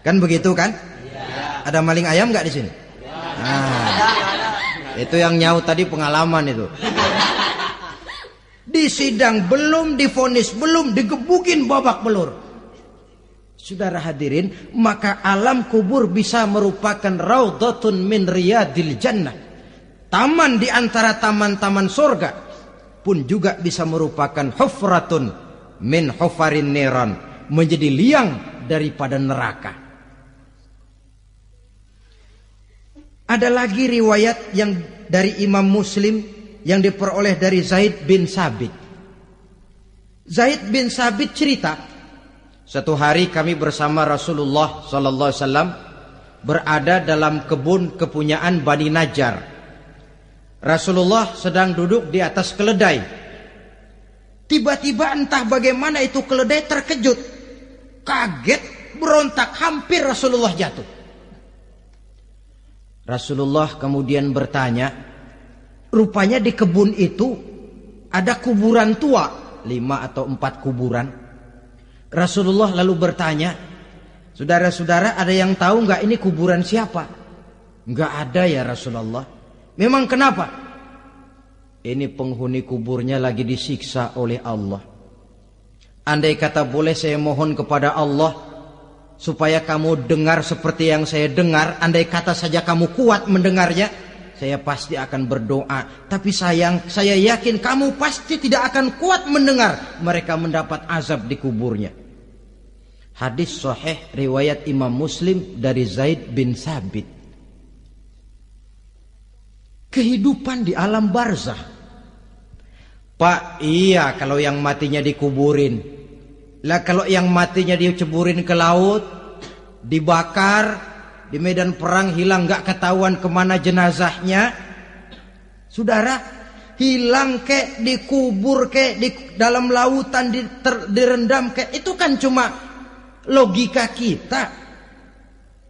A: Kan begitu kan? Ada maling ayam nggak di sini? Nah, itu yang nyaut tadi pengalaman itu. Di sidang belum divonis, belum digebugin babak belur. Saudara hadirin, maka alam kubur bisa merupakan raudhatun min riyadil jannah. Taman di antara taman-taman surga, pun juga bisa merupakan hufratun min hufarin niran, menjadi liang daripada neraka. Ada lagi riwayat yang dari Imam Muslim yang diperoleh dari Zaid bin Sabit. Zaid bin Sabit cerita, satu hari kami bersama Rasulullah sallallahu alaihi wasallam berada dalam kebun kepunyaan Bani Najjar. Rasulullah sedang duduk di atas keledai. Tiba-tiba entah bagaimana itu keledai terkejut, kaget, berontak, hampir Rasulullah jatuh. Rasulullah kemudian bertanya, rupanya di kebun itu ada kuburan tua, 5 atau 4 kuburan. Rasulullah lalu bertanya, saudara-saudara ada yang tahu nggak ini kuburan siapa? Nggak ada ya Rasulullah. Memang kenapa? Ini penghuni kuburnya lagi disiksa oleh Allah. Andai kata boleh saya mohon kepada Allah supaya kamu dengar seperti yang saya dengar, andai kata saja kamu kuat mendengarnya, saya pasti akan berdoa. Tapi sayang, saya yakin kamu pasti tidak akan kuat mendengar mereka mendapat azab di kuburnya. Hadis sahih riwayat Imam Muslim dari Zaid bin Sabit. Kehidupan di alam barzakh. Pak, iya kalau yang matinya dikuburin. Lah kalau yang matinya diceburin ke laut, dibakar, di medan perang hilang gak ketahuan kemana jenazahnya. Saudara, hilang kek, dikubur kek, di dalam lautan direndam kek, itu kan cuma logika kita.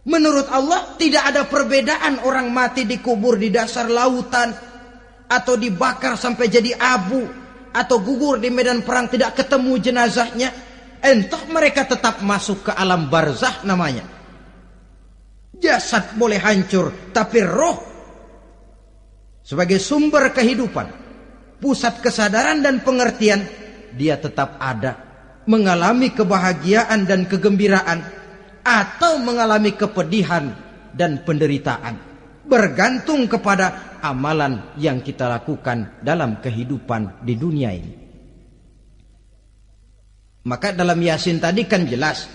A: Menurut Allah tidak ada perbedaan orang mati dikubur di dasar lautan, atau dibakar sampai jadi abu, atau gugur di medan perang tidak ketemu jenazahnya. Entah mereka tetap masuk ke alam barzah namanya. Jasad boleh hancur, tapi roh sebagai sumber kehidupan, pusat kesadaran dan pengertian, dia tetap ada, mengalami kebahagiaan dan kegembiraan, atau mengalami kepedihan dan penderitaan, bergantung kepada amalan yang kita lakukan dalam kehidupan di dunia ini. Maka dalam Yasin tadi kan jelas,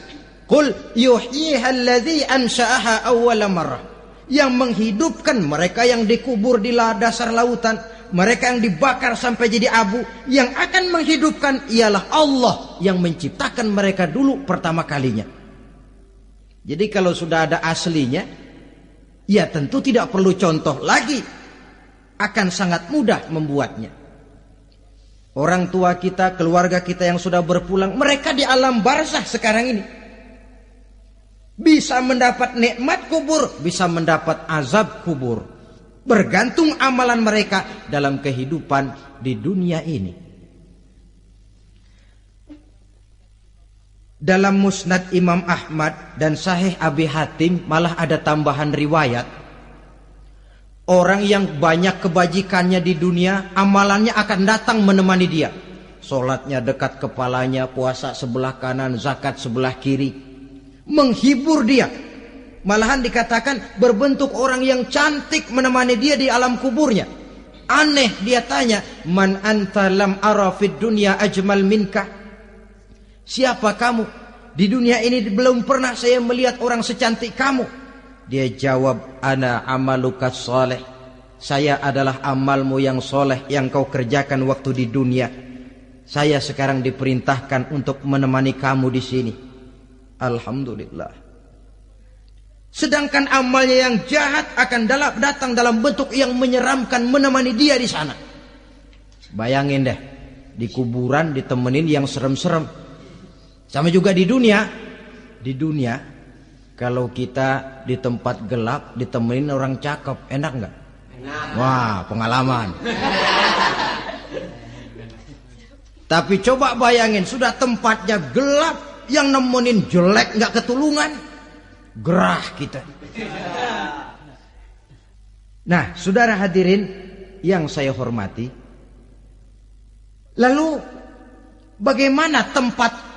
A: qul yuhyiha alladzi ansha'aha awwala marrah, yang menghidupkan mereka yang dikubur di dasar lautan, mereka yang dibakar sampai jadi abu, yang akan menghidupkan ialah Allah yang menciptakan mereka dulu pertama kalinya. Jadi kalau sudah ada aslinya, ya tentu tidak perlu contoh lagi, akan sangat mudah membuatnya. Orang tua kita, keluarga kita yang sudah berpulang, mereka di alam barzah sekarang ini bisa mendapat nikmat kubur, bisa mendapat azab kubur, bergantung amalan mereka dalam kehidupan di dunia ini. Dalam Musnad Imam Ahmad dan Sahih Abi Hatim malah ada tambahan riwayat. Orang yang banyak kebajikannya di dunia, amalannya akan datang menemani dia. Sholatnya dekat kepalanya, puasa sebelah kanan, zakat sebelah kiri, menghibur dia. Malahan dikatakan berbentuk orang yang cantik menemani dia di alam kuburnya. Aneh, dia tanya, man anta lam ara fid dunya ajmal minka. Siapa kamu? Di dunia ini belum pernah saya melihat orang secantik kamu. Dia jawab, ana amaluka soleh. Saya adalah amalmu yang soleh yang kau kerjakan waktu di dunia. Saya sekarang diperintahkan untuk menemani kamu di sini. Alhamdulillah. Sedangkan amalnya yang jahat akan datang dalam bentuk yang menyeramkan menemani dia di sana. Bayangin deh, di kuburan ditemenin yang serem-serem. Sama juga di dunia. Di dunia, kalau kita di tempat gelap ditemenin orang cakep, enak nggak? Enak. Wah, pengalaman. Tapi coba bayangin, sudah tempatnya gelap, yang nemenin jelek nggak ketulungan, gerah kita. Nah, saudara hadirin yang saya hormati, lalu bagaimana tempat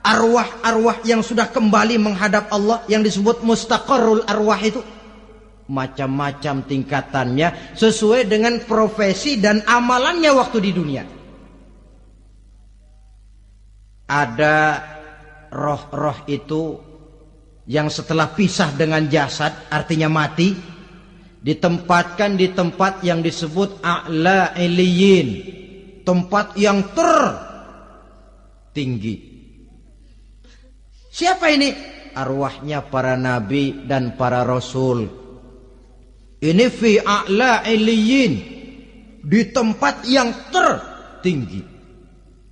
A: arwah-arwah yang sudah kembali menghadap Allah yang disebut mustaqarrul arwah itu? Macam-macam tingkatannya sesuai dengan profesi dan amalannya waktu di dunia. Ada roh-roh itu yang setelah pisah dengan jasad, artinya mati, ditempatkan di tempat yang disebut a'la iliyin, tempat yang tertinggi. Siapa ini? Arwahnya para nabi dan para rasul. Ini fi a'la iliyin, di tempat yang tertinggi.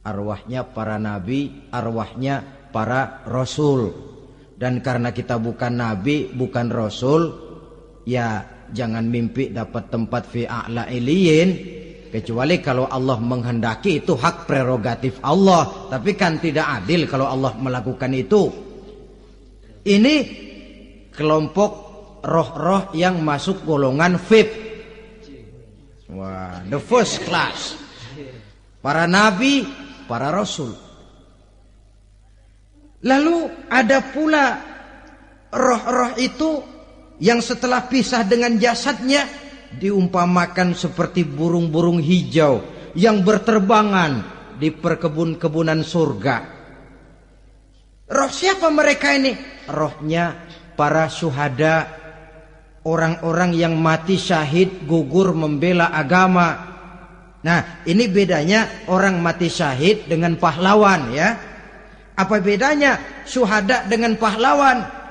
A: Arwahnya para nabi, arwahnya para rasul. Dan karena kita bukan nabi, bukan rasul, ya jangan mimpi dapat tempat fi a'la iliyin. Kecuali kalau Allah menghendaki, itu hak prerogatif Allah. Tapi kan tidak adil kalau Allah melakukan itu. Ini kelompok roh-roh yang masuk golongan VIP. Wah, the first class. Para nabi, para rasul. Lalu ada pula roh-roh itu yang setelah pisah dengan jasadnya diumpamakan seperti burung-burung hijau yang berterbangan di perkebun-kebunan surga. Roh siapa mereka ini? Rohnya para syuhada, orang-orang yang mati syahid gugur membela agama. Nah, ini bedanya orang mati syahid dengan pahlawan, ya. Apa bedanya syuhada dengan pahlawan?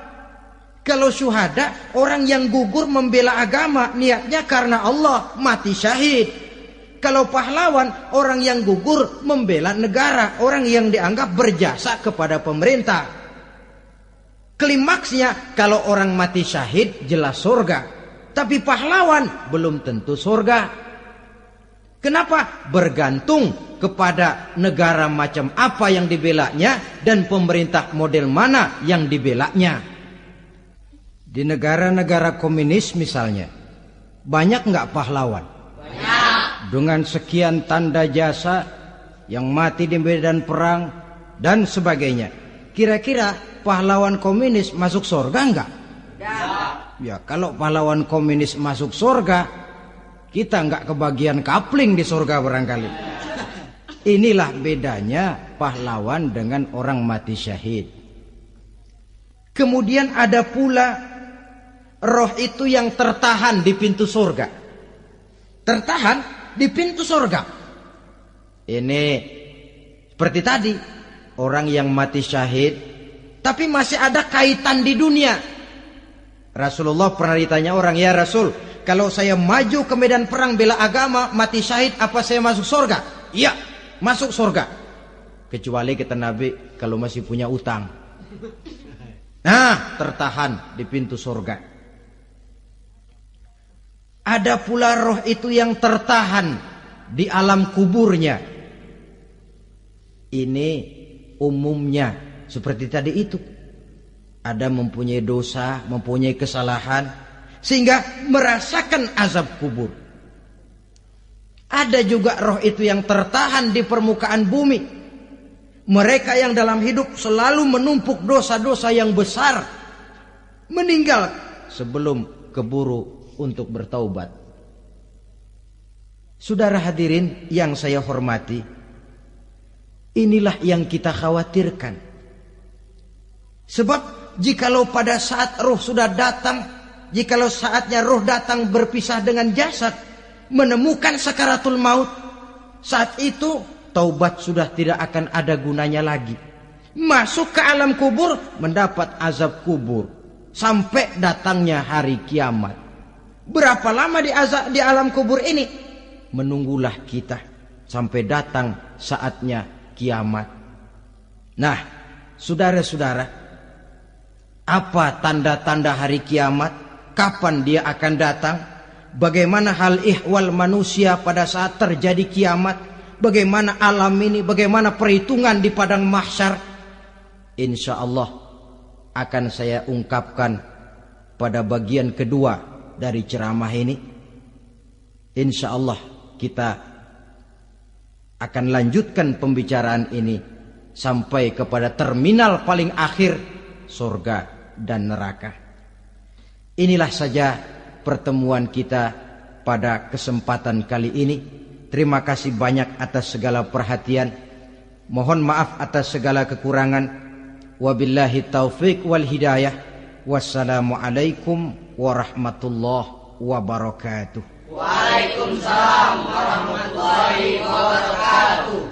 A: Kalau syuhada, orang yang gugur membela agama, niatnya karena Allah, mati syahid. Kalau pahlawan, orang yang gugur membela negara, orang yang dianggap berjasa kepada pemerintah. Klimaksnya, kalau orang mati syahid jelas surga, tapi pahlawan belum tentu surga. Kenapa? Bergantung kepada negara macam apa yang dibelanya dan pemerintah model mana yang dibelanya. Di negara-negara komunis misalnya, banyak nggak pahlawan? Banyak. Dengan sekian tanda jasa yang mati di medan perang dan sebagainya. Kira-kira pahlawan komunis masuk surga nggak? Ya, kalau pahlawan komunis masuk surga, kita nggak kebagian kapling di surga barangkali. Inilah bedanya pahlawan dengan orang mati syahid. Kemudian ada pula roh itu yang tertahan di pintu surga. Tertahan di pintu surga. Ini seperti tadi, orang yang mati syahid tapi masih ada kaitan di dunia. Rasulullah pernah ditanya orang, "Ya Rasul, kalau saya maju ke medan perang bela agama, mati syahid, apa saya masuk surga?" "Iya, masuk surga. Kecuali kata Nabi, kalau masih punya utang." Nah, tertahan di pintu surga. Ada pula roh itu yang tertahan di alam kuburnya. Ini umumnya seperti tadi itu. Ada mempunyai dosa, mempunyai kesalahan, sehingga merasakan azab kubur. Ada juga roh itu yang tertahan di permukaan bumi. Mereka yang dalam hidup selalu menumpuk dosa-dosa yang besar, meninggal sebelum keburu untuk bertaubat. Saudara hadirin yang saya hormati, inilah yang kita khawatirkan. Sebab jikalau pada saat roh sudah datang, jikalau saatnya roh datang berpisah dengan jasad, menemukan sakaratul maut, saat itu taubat sudah tidak akan ada gunanya lagi. Masuk ke alam kubur, mendapat azab kubur sampai datangnya hari kiamat. Berapa lama di alam kubur ini? Menunggulah kita sampai datang saatnya kiamat. Nah, saudara-saudara, apa tanda-tanda hari kiamat? Kapan dia akan datang? Bagaimana hal ihwal manusia pada saat terjadi kiamat? Bagaimana alam ini? Bagaimana perhitungan di padang mahsyar? Insya Allah akan saya ungkapkan pada bagian kedua dari ceramah ini. Insya Allah kita akan lanjutkan pembicaraan ini sampai kepada terminal paling akhir, surga dan neraka. Inilah saja pertemuan kita pada kesempatan kali ini. Terima kasih banyak atas segala perhatian. Mohon maaf atas segala kekurangan. Wabillahi taufiq wal hidayah. Wassalamualaikum warahmatullahi wabarakatuh.
B: Waalaikumsalam warahmatullahi wabarakatuh.